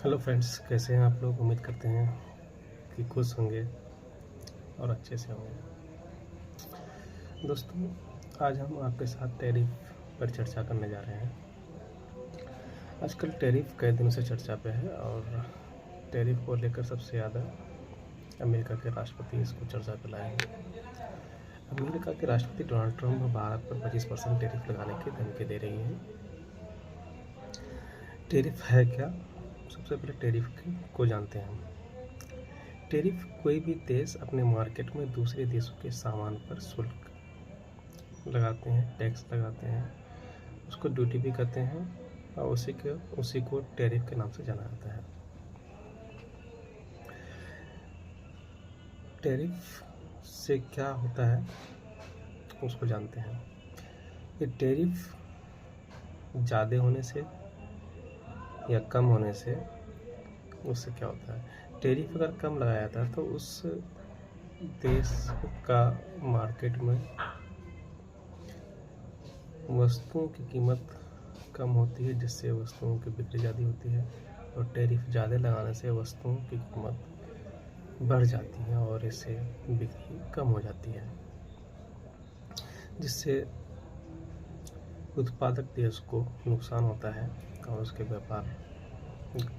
Hello friends, कैसे हैं आप लोग। उम्मीद करते हैं कि खुश होंगे और अच्छे से होंगे। दोस्तों, आज हम आपके साथ टैरिफ पर चर्चा करने जा रहे हैं। आजकल टैरिफ कई दिनों से चर्चा पे है और टैरिफ को लेकर सबसे ज़्यादा अमेरिका के राष्ट्रपति इसको चर्चा पे लाए हैं। अमेरिका के राष्ट्रपति डोनाल्ड ट्रंप भारत पर 25% टैरिफ लगाने की धमकी दे रही हैं। टैरिफ है क्या? सबसे पहले टैरिफ को जानते हैं हम। टैरिफ कोई भी देश अपने मार्केट में दूसरे देशों के सामान पर शुल्क लगाते हैं, टैक्स लगाते हैं, उसको ड्यूटी भी कहते हैं और उसी को टैरिफ के नाम से जाना जाता है। टैरिफ से क्या होता है उसको जानते हैं। ये टैरिफ ज़्यादा होने से या कम होने से उससे क्या होता है। टैरिफ अगर कम लगाया जाता है तो उस देश का मार्केट में वस्तुओं की कीमत कम होती है, जिससे वस्तुओं की बिक्री ज़्यादा होती है, और टैरिफ ज़्यादा लगाने से वस्तुओं की कीमत बढ़ जाती है और इससे बिक्री कम हो जाती है, जिससे उत्पादक देश को नुकसान होता है और उसके व्यापार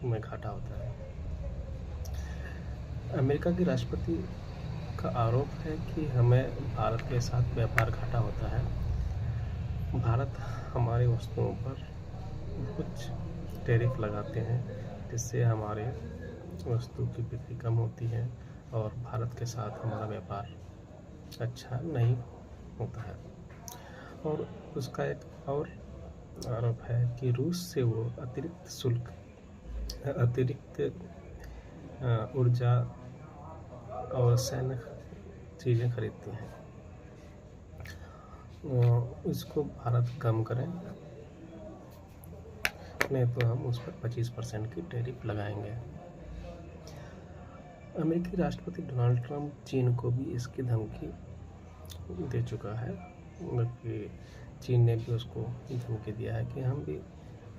में घाटा होता है। अमेरिका के राष्ट्रपति का आरोप है कि हमें भारत के साथ व्यापार घाटा होता है। भारत हमारी वस्तुओं पर कुछ टैरिफ लगाते हैं, जिससे हमारे वस्तु की बिक्री कम होती है और भारत के साथ हमारा व्यापार अच्छा नहीं होता है। और उसका एक और आरोप है कि रूस से वो अतिरिक्त शुल्क, अतिरिक्त ऊर्जा और सैन्य चीज़ें खरीदती हैं। इसको भारत कम करें, नहीं तो हम उस पर 25% की टैरिफ लगाएंगे। अमेरिकी राष्ट्रपति डोनाल्ड ट्रंप चीन को भी इसकी धमकी दे चुका है, बल्कि चीन ने भी उसको धमकी दिया है कि हम भी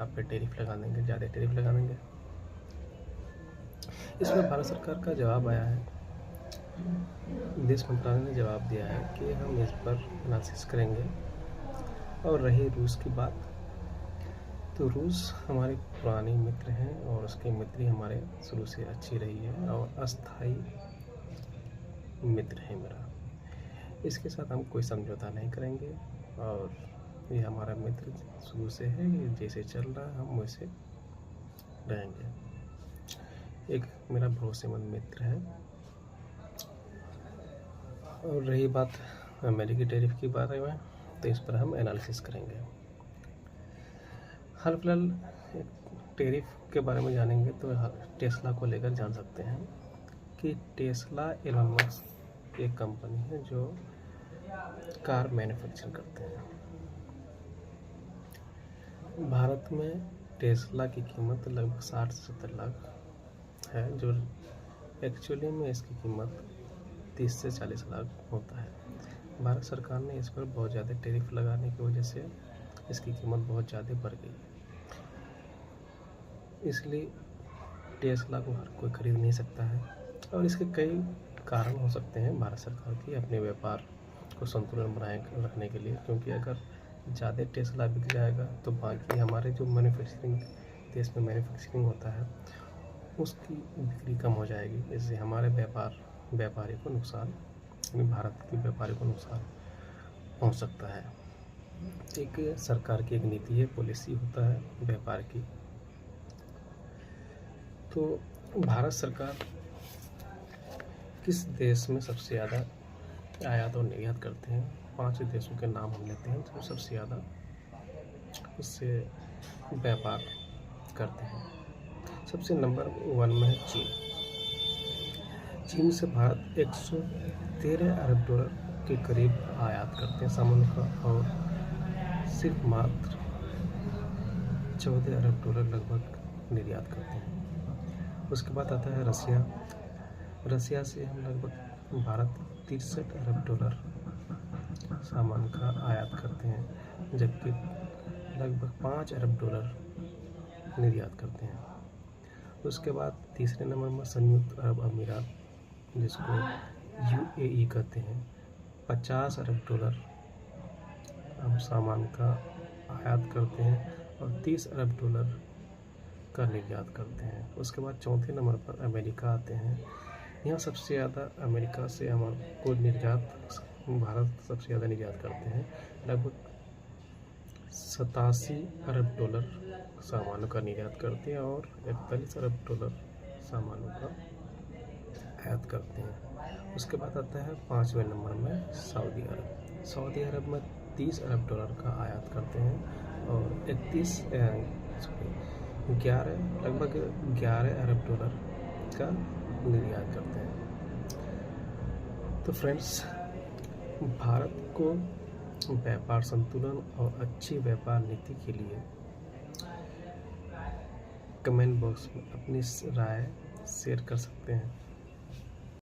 आप पे टैरिफ लगा देंगे, ज़्यादा टैरिफ लगा देंगे। इसमें भारत सरकार का जवाब आया है। विदेश मंत्रालय ने जवाब दिया है कि हम इस पर एनालिसिस करेंगे। और रही रूस की बात, तो रूस हमारे पुराने मित्र हैं और उसकी मित्री हमारे शुरू से अच्छी रही है और अस्थायी मित्र है मेरा। इसके साथ हम कोई समझौता नहीं करेंगे और ये हमारा मित्र शुरू से है, ये जैसे चल रहा है हम वैसे रहेंगे। एक मेरा भरोसेमंद मित्र है। और रही बात अमेरिकी टैरिफ की बारे में, तो इस पर हम एनालिसिस करेंगे। हाल फिलहाल टैरिफ के बारे में जानेंगे तो टेस्ला को लेकर जान सकते हैं कि टेस्ला एलन मस्क एक कंपनी है जो कार मैन्युफैक्चर करते हैं। भारत में टेस्ला की कीमत लगभग 60 से 70 लाख है, जो एक्चुअली में इसकी कीमत 30 से 40 लाख होता है। भारत सरकार ने इस पर बहुत ज़्यादा टैरिफ लगाने की वजह से इसकी कीमत बहुत ज़्यादा बढ़ गई, इसलिए टेस्ला को हर कोई खरीद नहीं सकता है। और इसके कई कारण हो सकते हैं भारत सरकार की अपने व्यापार को संतुलन बनाए रखने के लिए, क्योंकि अगर ज़्यादा टेस्ला बिक जाएगा तो बाकी हमारे जो मैन्युफैक्चरिंग, देश में मैन्युफैक्चरिंग होता है, उसकी बिक्री कम हो जाएगी। इससे हमारे व्यापारी को नुकसान, भारत के व्यापारी को नुकसान पहुंच सकता है। एक सरकार की एक नीति है, पॉलिसी होता है व्यापार की। तो भारत सरकार किस देश में सबसे ज़्यादा आयात और निर्यात करते हैं? 5 देशों के नाम हम लेते हैं जो सबसे ज़्यादा उससे व्यापार करते हैं। सबसे नंबर 1 में है चीन। चीन से भारत 113 अरब डॉलर के करीब आयात करते हैं सामान का, और सिर्फ मात्र 14 अरब डॉलर लगभग निर्यात करते हैं। उसके बाद आता है रसिया। रसिया से हम लगभग भारत 63 अरब डॉलर सामान का आयात करते हैं, जबकि लगभग 5 अरब डॉलर निर्यात करते हैं। उसके बाद तीसरे नंबर में संयुक्त अरब अमीरात, जिसको यूएई कहते हैं, $50 अरब हम सामान का आयात करते हैं और $30 अरब का निर्यात करते हैं। उसके बाद चौथे नंबर पर अमेरिका आते हैं। यहाँ सबसे ज़्यादा अमेरिका से हमारे निर्यात, भारत सबसे ज़्यादा निर्यात करते हैं, लगभग $87 अरब सामानों का निर्यात करते हैं और $41 अरब सामानों का आयात करते हैं। उसके बाद आता है 5वें नंबर में सऊदी अरब। सऊदी अरब में $30 अरब का आयात करते हैं और लगभग $11 अरब का निर्यात करते हैं। तो फ्रेंड्स, भारत को व्यापार संतुलन और अच्छी व्यापार नीति के लिए कमेंट बॉक्स में अपनी राय शेयर कर सकते हैं।